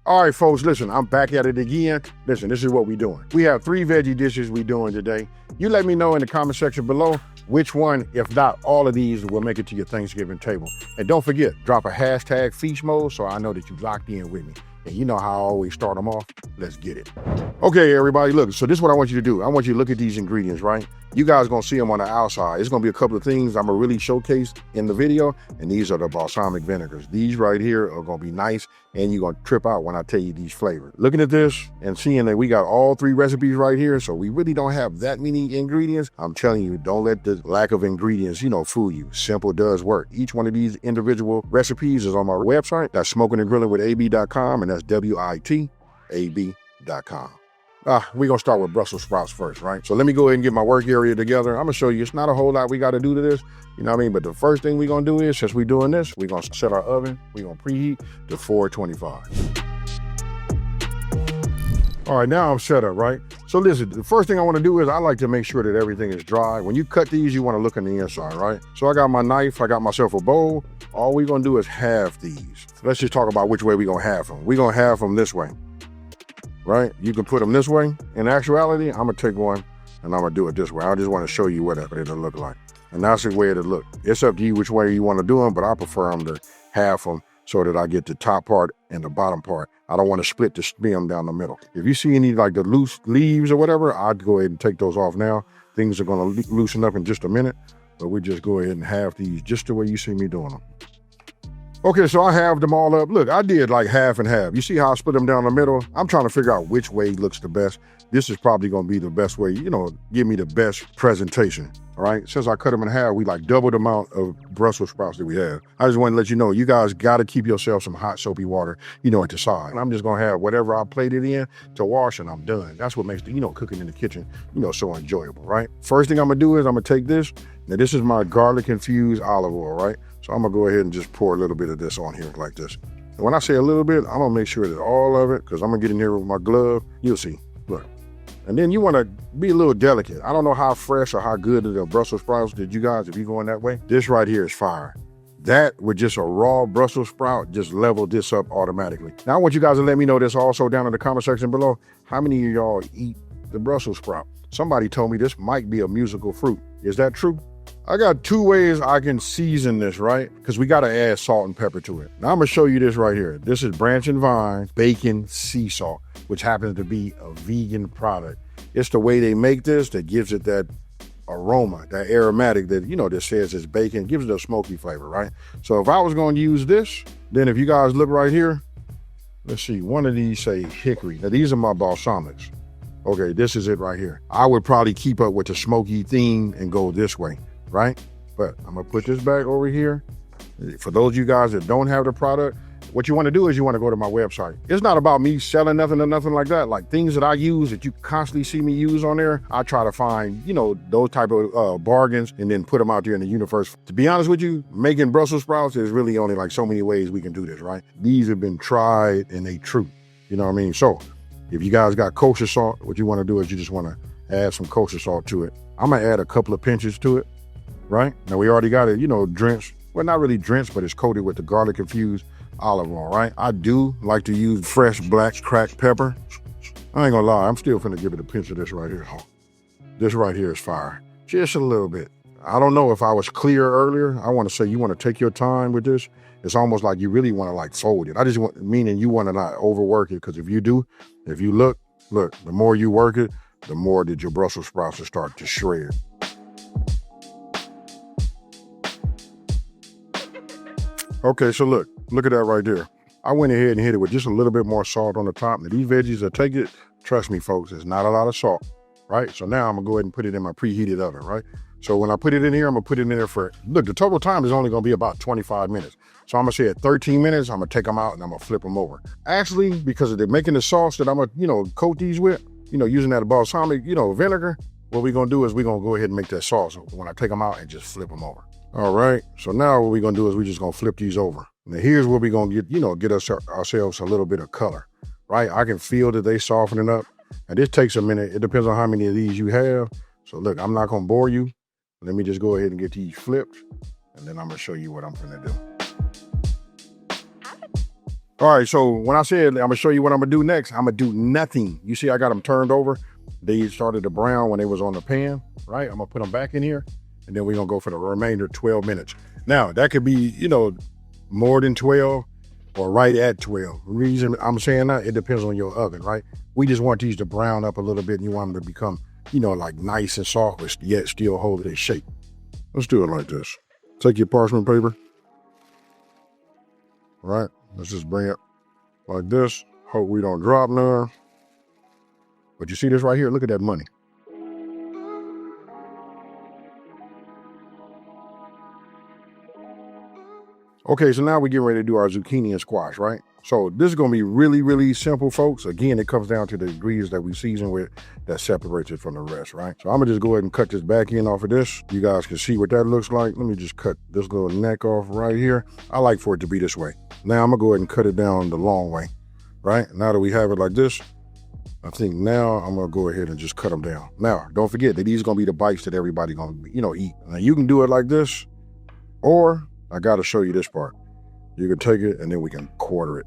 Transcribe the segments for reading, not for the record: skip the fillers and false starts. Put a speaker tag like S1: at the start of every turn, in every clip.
S1: All right, folks, listen, I'm back at it again. Listen, this is what we're doing. We have 3 veggie dishes we're doing today. You let me know in the comment section below which one, if not all of these, will make it to your Thanksgiving table. And don't forget, drop a hashtag feast mode so I know that you locked in with me. And you know how I always start them off. Let's get it. Okay, everybody, look, so this is what I want you to do. I want you to look at these ingredients, right? You guys gonna see them on the outside. It's gonna be a couple of things I'm gonna really showcase in the video, and these are the balsamic vinegars. These right here are gonna be nice, and you're gonna trip out when I tell you these flavors. Looking at this and seeing that we got all 3 recipes right here, so we really don't have that many ingredients. I'm telling you, don't let the lack of ingredients, fool you. Simple does work. Each one of these individual recipes is on my website. That's smokinandgrillingwithab.com, and that's WITAB.com. We're gonna start with Brussels sprouts first, right? So let me go ahead and get my work area together. I'm gonna show you, it's not a whole lot we gotta do to this, you know what I mean? But the first thing we're gonna do is, since we're doing this, we're gonna set our oven, we're gonna preheat to 425. All right, now I'm set up, right? So listen, the first thing I wanna do is I like to make sure that everything is dry. When you cut these, you wanna look on the inside, right? So I got my knife, I got myself a bowl. All we're gonna do is halve these. So let's just talk about which way we're gonna halve them. We're gonna halve them this way. Right? You can put them this way. In actuality, I'm gonna take one and I'm gonna do it this way. I just wanna show you what it'll look like. And that's the way it'll look. It's up to you which way you wanna do them, but I prefer them to half them so that I get the top part and the bottom part. I don't wanna split the stem down the middle. If you see any like the loose leaves or whatever, I'd go ahead and take those off now. Things are gonna loosen up in just a minute, but we just go ahead and halve these just the way you see me doing them. Okay, so I halved them all up. Look, I did like half and half. You see how I split them down the middle? I'm trying to figure out which way looks the best. This is probably gonna be the best way, give me the best presentation, all right? Since I cut them in half, we like double the amount of Brussels sprouts that we have. I just want to let you know, you guys gotta keep yourself some hot soapy water, at the side. And I'm just gonna have whatever I plated in to wash and I'm done. That's what makes the, cooking in the kitchen, so enjoyable, right? First thing I'm gonna do is I'm gonna take this. Now this is my garlic-infused olive oil, right? So I'm gonna go ahead and just pour a little bit of this on here like this. And when I say a little bit, I'm gonna make sure that all of it, because I'm gonna get in here with my glove, you'll see, look. And then you wanna be a little delicate. I don't know how fresh or how good the Brussels sprouts did you guys, if you're going that way. This right here is fire. That with just a raw Brussels sprout just leveled this up automatically. Now I want you guys to let me know this also down in the comment section below. How many of y'all eat the Brussels sprout? Somebody told me this might be a musical fruit. Is that true? I got 2 ways I can season this, right? Because we got to add salt and pepper to it. Now I'm going to show you this right here. This is Branch and Vine Bacon Sea Salt, which happens to be a vegan product. It's the way they make this that gives it that aroma, that aromatic that, that says it's bacon, gives it a smoky flavor, right? So if I was going to use this, then if you guys look right here, let's see, one of these say hickory. Now these are my balsamics. Okay, this is it right here. I would probably keep up with the smoky theme and go this way. Right? But I'm gonna put this back over here. For those of you guys that don't have the product, what you wanna do is you wanna go to my website. It's not about me selling nothing or nothing like that. Like things that I use that you constantly see me use on there, I try to find, those type of bargains and then put them out there in the universe. To be honest with you, making Brussels sprouts is really only like so many ways we can do this, right? These have been tried and they true, you know what I mean? So if you guys got kosher salt, what you wanna do is you just wanna add some kosher salt to it. I'm gonna add a couple of pinches to it. Right? Now we already got it, drenched. Well, not really drenched, but it's coated with the garlic-infused olive oil, right? I do like to use fresh black cracked pepper. I ain't gonna lie, I'm still finna give it a pinch of this right here. This right here is fire. Just a little bit. I don't know if I was clear earlier. I wanna say you wanna take your time with this. It's almost like you really wanna like fold it. I just want, meaning you wanna not overwork it, because if you do, if you look, the more you work it, the more that your Brussels sprouts will start to shred. Okay, so look at that right there. I went ahead and hit it with just a little bit more salt on the top. Now these veggies that take it, trust me folks, it's not a lot of salt, right? So now I'm gonna go ahead and put it in my preheated oven, right? So when I put it in here, I'm gonna put it in there for, look, the total time is only gonna be about 25 minutes. So I'm gonna say at 13 minutes, I'm gonna take them out and I'm gonna flip them over. Actually, because they're making the sauce that I'm gonna, coat these with, using that balsamic, vinegar, what we're gonna do is we're gonna go ahead and make that sauce when I take them out and just flip them over. All right, so now what we're gonna do is we're just gonna flip these over. Now here's where we're gonna get, get ourselves a little bit of color, right? I can feel that they softening up, and this takes a minute. It depends on how many of these you have. So look, I'm not gonna bore you. Let me just go ahead and get these flipped, and then I'm gonna show you what I'm gonna do. All right, so when I said I'm gonna show you what I'm gonna do next, I'm gonna do nothing. You see, I got them turned over. They started to brown when they was on the pan, right? I'm gonna put them back in here, and then we're gonna go for the remainder 12 minutes. Now, that could be, more than 12 or right at 12. The reason I'm saying that, it depends on your oven, right? We just want these to brown up a little bit, and you want them to become, like nice and soft, but yet still hold their shape. Let's do it like this. Take your parchment paper, right? Let's just bring it like this. Hope we don't drop none. But you see this right here? Look at that money. Okay, so now we're getting ready to do our zucchini and squash, right? So this is gonna be really, really simple, folks. Again, it comes down to the ingredients that we season with that separates it from the rest, right? So I'm gonna just go ahead and cut this back end off of this. You guys can see what that looks like. Let me just cut this little neck off right here. I like for it to be this way. Now I'm gonna go ahead and cut it down the long way, right? Now that we have it like this, I think now I'm gonna go ahead and just cut them down. Now, don't forget that these are gonna be the bites that everybody gonna, eat. Now you can do it like this, or I gotta show you this part. You can take it and then we can quarter it.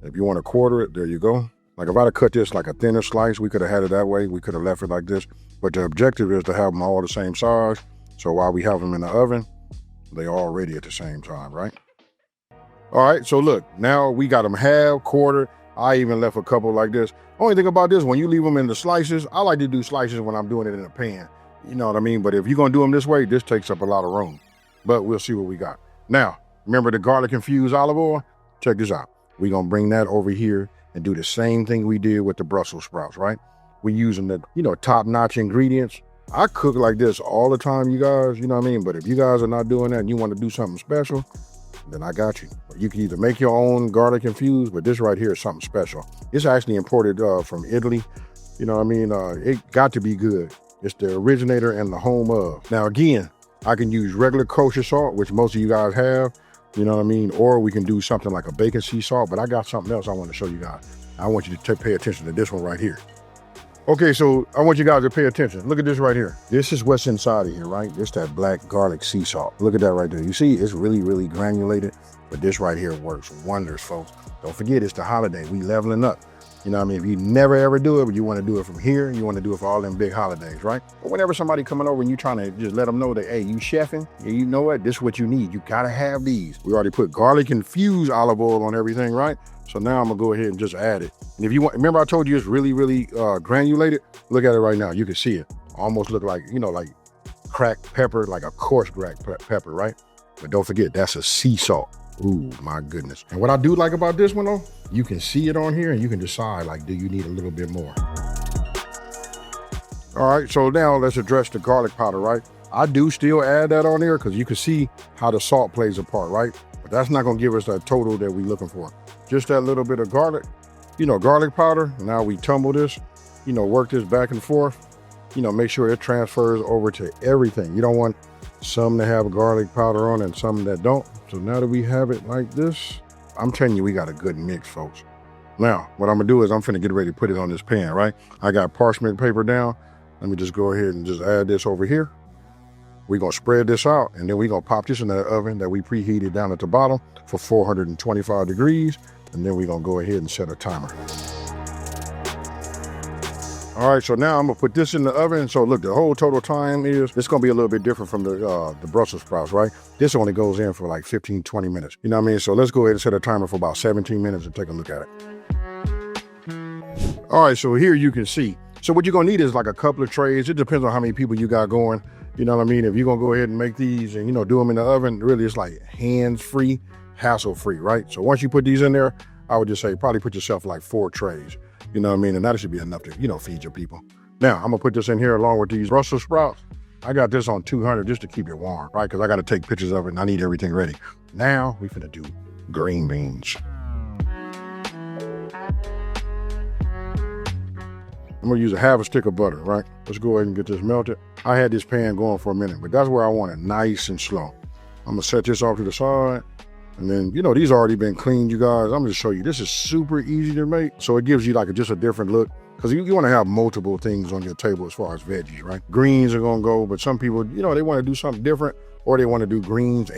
S1: If you want to quarter it, there you go. Like if I'd have cut this like a thinner slice, we could have had it that way. We could have left it like this. But the objective is to have them all the same size. So while we have them in the oven, they all ready at the same time, right? All right, so look, now we got them half, quartered. I even left a couple like this. Only thing about this, when you leave them in the slices, I like to do slices when I'm doing it in a pan. You know what I mean? But if you're gonna do them this way, this takes up a lot of room. But we'll see what we got. Now, remember the garlic-infused olive oil? Check this out. We're gonna bring that over here and do the same thing we did with the Brussels sprouts, right? We're using the, top-notch ingredients. I cook like this all the time, you guys, you know what I mean? But if you guys are not doing that and you want to do something special, then I got you. You can either make your own garlic-infused, but this right here is something special. It's actually imported from Italy, you know what I mean? It got to be good. It's the originator and the home of. Now, again, I can use regular kosher salt, which most of you guys have, you know what I mean? Or we can do something like a bacon sea salt, but I got something else I want to show you guys. I want you to pay attention to this one right here. Okay, so I want you guys to pay attention. Look at this right here. This is what's inside of here, right? This that black garlic sea salt. Look at that right there. You see, it's really, really granulated, but this right here works wonders, folks. Don't forget, it's the holiday. We leveling up. You know what I mean? If you never ever do it, but you want to do it from here, you want to do it for all them big holidays, right? But whenever somebody coming over and you trying to just let them know that, hey, you chefing, you know what? This is what you need. You got to have these. We already put garlic-infused olive oil on everything, right? So now I'm going to go ahead and just add it. And if you want, remember I told you it's really, really granulated? Look at it right now. You can see it. Almost look like, like cracked pepper, like a coarse cracked pepper, right? But don't forget, that's a sea salt. Ooh, my goodness. And what I do like about this one though, you can see it on here and you can decide like, do you need a little bit more? All right, so now let's address the garlic powder, right? I do still add that on there because you can see how the salt plays a part, right? But that's not gonna give us that total that we're looking for. Just that little bit of garlic, garlic powder. Now we tumble this, work this back and forth, make sure it transfers over to everything. You don't want some to have garlic powder on and some that don't. So now that we have it like this, I'm telling you, we got a good mix, folks. Now, what I'm gonna do is I'm finna get ready to put it on this pan, right? I got parchment paper down. Let me just go ahead and just add this over here. We're gonna spread this out and then we're gonna pop this in the oven that we preheated down at the bottom for 425 degrees. And then we're gonna go ahead and set a timer. All right, so now I'm gonna put this in the oven. So look, the whole total time is, it's gonna be a little bit different from the Brussels sprouts, right? This only goes in for like 15, 20 minutes. You know what I mean? So let's go ahead and set a timer for about 17 minutes and take a look at it. All right, so here you can see. So what you're gonna need is like a couple of trays. It depends on how many people you got going. You know what I mean? If you're gonna go ahead and make these and, do them in the oven, really it's like hands-free, hassle-free, right? So once you put these in there, I would just say probably put yourself like 4 trays. You know what I mean? And that should be enough to, feed your people. Now, I'm gonna put this in here along with these Brussels sprouts. I got this on 200 just to keep it warm, right? Because I got to take pictures of it and I need everything ready. Now, we finna do green beans. I'm gonna use a half a stick of butter, right? Let's go ahead and get this melted. I had this pan going for a minute, but that's where I want it, nice and slow. I'm gonna set this off to the side. And then, these already been cleaned, you guys. I'm gonna show you, this is super easy to make. So it gives you like just a different look. Because you wanna have multiple things on your table as far as veggies, right? Greens are gonna go, but some people, they wanna do something different or they wanna do greens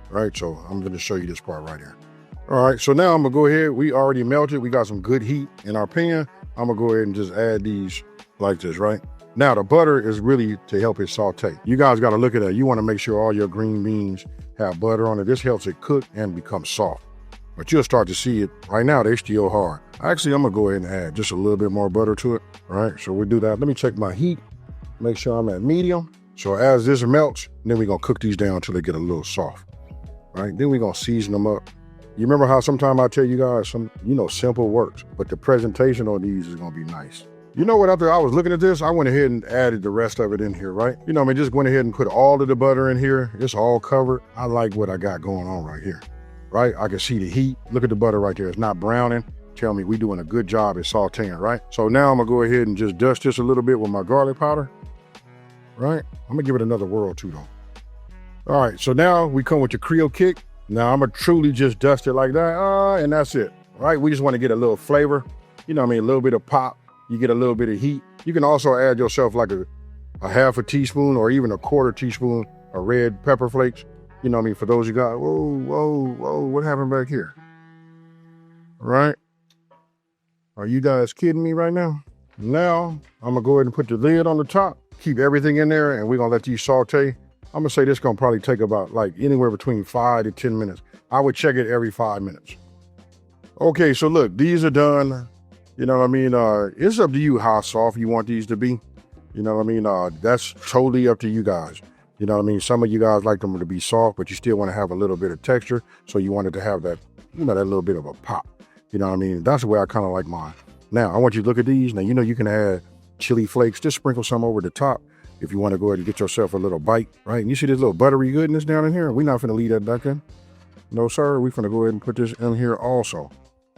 S1: right? So I'm gonna show you this part right here. All right, so now I'm gonna go ahead. We already melted. We got some good heat in our pan. I'm gonna go ahead and just add these like this, right? Now the butter is really to help it saute. You guys gotta look at that. You wanna make sure all your green beans have butter on it. This helps it cook and become soft. But you'll start to see it. Right now, they're still hard. Actually, I'm gonna go ahead and add just a little bit more butter to it, all right? So we'll do that. Let me check my heat, make sure I'm at medium. So as this melts, then we're gonna cook these down until they get a little soft, right? Then we're gonna season them up. You remember how sometimes I tell you guys simple works, but the presentation on these is gonna be nice. You know what, after I was looking at this, I went ahead and added the rest of it in here, right? Just went ahead and put all of the butter in here. It's all covered. I like what I got going on right here, right? I can see the heat. Look at the butter right there. It's not browning. Tell me we doing a good job at sauteing, right? So now I'm gonna go ahead and just dust this a little bit with my garlic powder, right? I'm gonna give it another whirl too though. All right, so now we come with the Creole kick. Now I'm gonna truly just dust it like that, and that's it, right? We just wanna get a little flavor, a little bit of pop. You get a little bit of heat. You can also add yourself like a half a teaspoon or even a quarter teaspoon of red pepper flakes. For those you got, whoa, what happened back here? Right? Are you guys kidding me right now? Now, I'm gonna go ahead and put the lid on the top, keep everything in there, and we're gonna let these saute. I'm gonna say this gonna probably take about like anywhere between 5 to 10 minutes. I would check it every 5 minutes. Okay, so look, these are done. It's up to you how soft you want these to be. That's totally up to you guys. Some of you guys like them to be soft, but you still want to have a little bit of texture. So you want it to have that, that little bit of a pop. That's the way I kind of like mine. Now, I want you to look at these. Now, you can add chili flakes, just sprinkle some over the top if you want to go ahead and get yourself a little bite, right? And you see this little buttery goodness down in here? We're not finna leave that back in. No, sir, we're finna go ahead and put this in here also.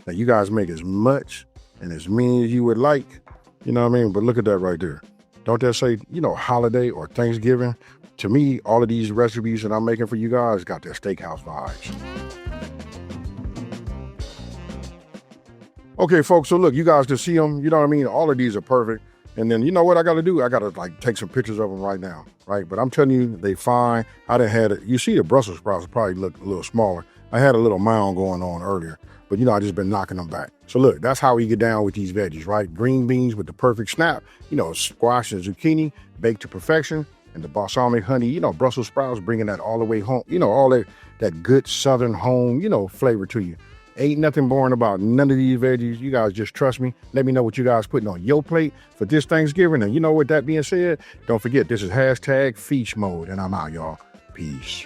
S1: Now, you guys make as much and as many as you would like, But look at that right there. Don't that say, holiday or Thanksgiving? To me, all of these recipes that I'm making for you guys got that steakhouse vibes. Okay, folks, so look, you guys can see them, All of these are perfect. And then, you know what I gotta do? I gotta take some pictures of them right now, right? But I'm telling you, they fine. I done had it. You see the Brussels sprouts probably look a little smaller. I had a little mound going on earlier, but I just been knocking them back. So look, that's how we get down with these veggies, right? Green beans with the perfect snap, squash and zucchini baked to perfection, and the balsamic honey, Brussels sprouts bringing that all the way home, all that good Southern home, flavor to you. Ain't nothing boring about none of these veggies. You guys just trust me. Let me know what you guys putting on your plate for this Thanksgiving. And with that being said, don't forget, this is #feast mode, and I'm out, y'all. Peace.